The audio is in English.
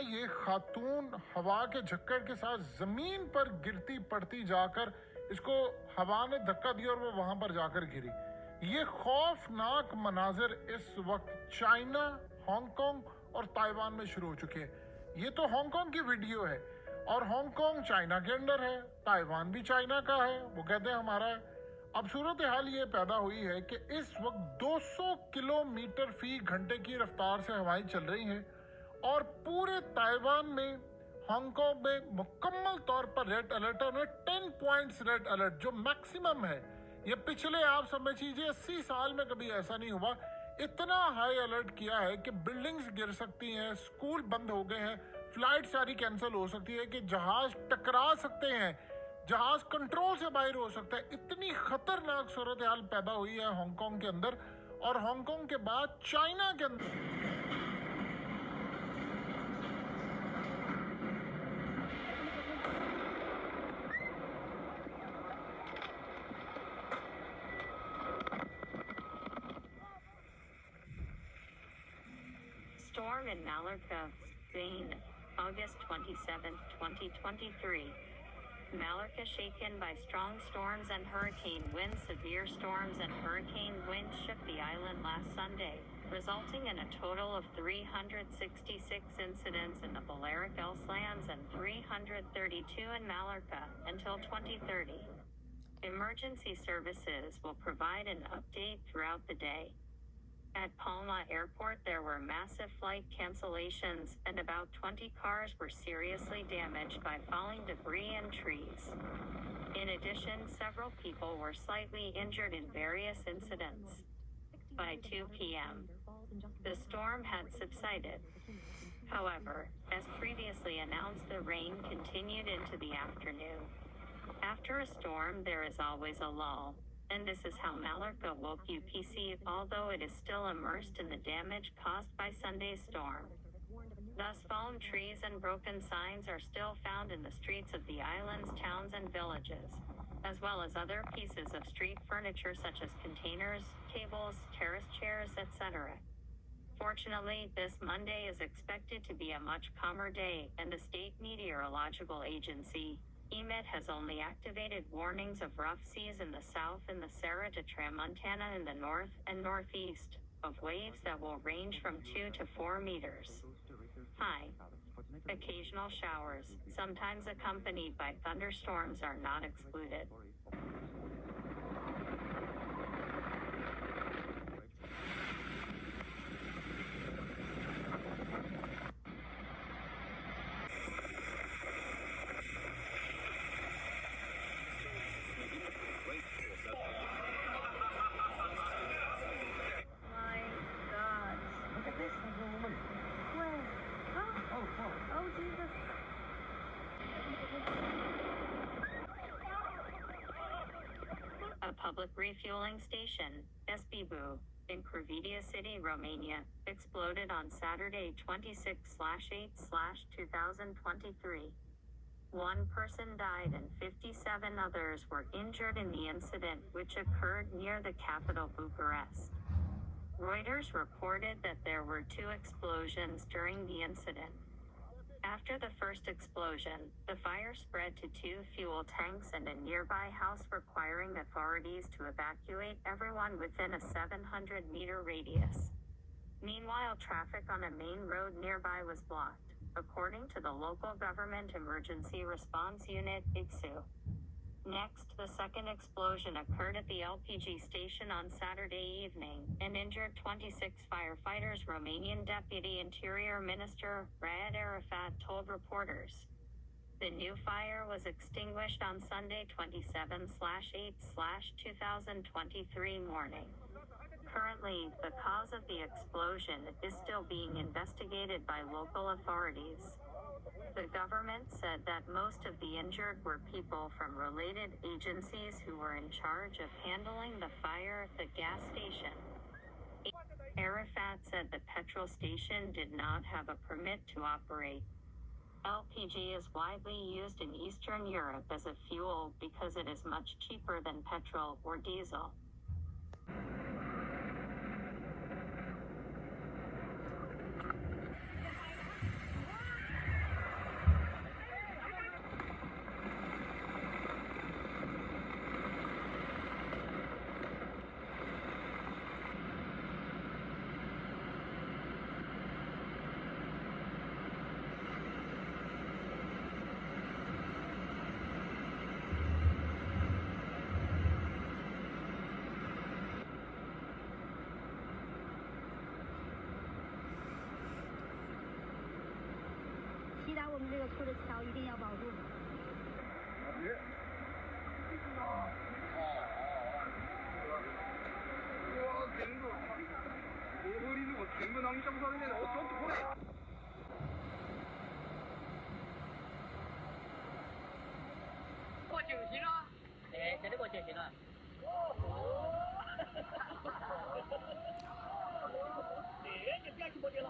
ये खातून हवा के झक्कड़ के साथ जमीन पर गिरती पड़ती जाकर इसको हवा ने धक्का दिया और वो वहां पर जाकर गिरी। ये खौफनाक मनाजिर इस वक्त चाइना, हांगकांग और ताइवान में शुरू हो चुके हैं। ये तो हांगकांग की वीडियो है और हांगकांग चाइना के अंडर है, ताइवान भी चाइना का है, वो कहते हैं हमारा है। अब सूरत हाल ये पैदा हुई है कि इस वक्त 200 किलोमीटर फी घंटे की रफ्तार से हवाएं चल रही हैं और पूरे ताइवान में, हांगकांग में मुकम्मल तौर पर रेड अलर्ट है। 10 पॉइंट्स रेड अलर्ट जो मैक्सिमम है। ये पिछले आप समझ लीजिए 80 साल में कभी ऐसा नहीं हुआ। इतना हाई अलर्ट किया है कि बिल्डिंग्स गिर सकती हैं, स्कूल बंद हो गए हैं, फ्लाइट सारी कैंसिल हो सकती है, कि जहाज टकरा सकते हैं, जहाज कंट्रोल से बाहर हो सकता है। इतनी खतरनाक सूरत हाल पैदा हुई है हांगकांग के अंदर और हांगकांग के बाद चाइना के अंदर। Storm in Mallorca, Spain, August 27, 2023. Mallorca shaken by strong storms and hurricane winds. Severe storms and hurricane winds shook the island last Sunday, resulting in a total of 366 incidents in the Balearic Islands and 332 in Mallorca until 2030. Emergency services will provide an update throughout the day. At Palma Airport, there were massive flight cancellations, and about 20 cars were seriously damaged by falling debris and trees. In addition, several people were slightly injured in various incidents. By 2 p.m., the storm had subsided. However, as previously announced, the rain continued into the afternoon. After a storm, there is always a lull. And this is how Mallorca woke UPC, although it is still immersed in the damage caused by Sunday's storm. Thus, fallen trees and broken signs are still found in the streets of the island's towns and villages, as well as other pieces of street furniture such as containers, tables, terrace chairs, etc. Fortunately, this Monday is expected to be a much calmer day, and the State Meteorological Agency EMET has only activated warnings of rough seas in the south and the Serra de Tramontana in the north and northeast, of waves that will range from 2 to 4 meters high. Occasional showers, sometimes accompanied by thunderstorms, are not excluded. My God. Look at this, there's a woman. Where? Oh, Oh, oh, Jesus. A public refueling station, SBBU, in Crăvida City, Romania, exploded on Saturday 26/8/2023. One person died and 57 others were injured in the incident, which occurred near the capital Bucharest. Reuters reported that there were 2 explosions during the incident. After the first explosion, the fire spread to 2 fuel tanks and a nearby house, requiring authorities to evacuate everyone within a 700-meter radius. Meanwhile, traffic on a main road nearby was blocked, according to the local government emergency response unit, ITSU. Next, the second explosion occurred at the LPG station on Saturday evening and injured 26 firefighters, Romanian Deputy Interior Minister Raed Arafat told reporters. The new fire was extinguished on Sunday 27/8/2023 morning. Currently, the cause of the explosion is still being investigated by local authorities. The government said that most of the injured were people from related agencies who were in charge of handling the fire at the gas station. Arafat said the petrol station did not have a permit to operate. LPG is widely used in Eastern Europe as a fuel because it is much cheaper than petrol or diesel. 达我们这个村的桥一定要保住。过警旗了？对，真的过警旗了。你别去过去了。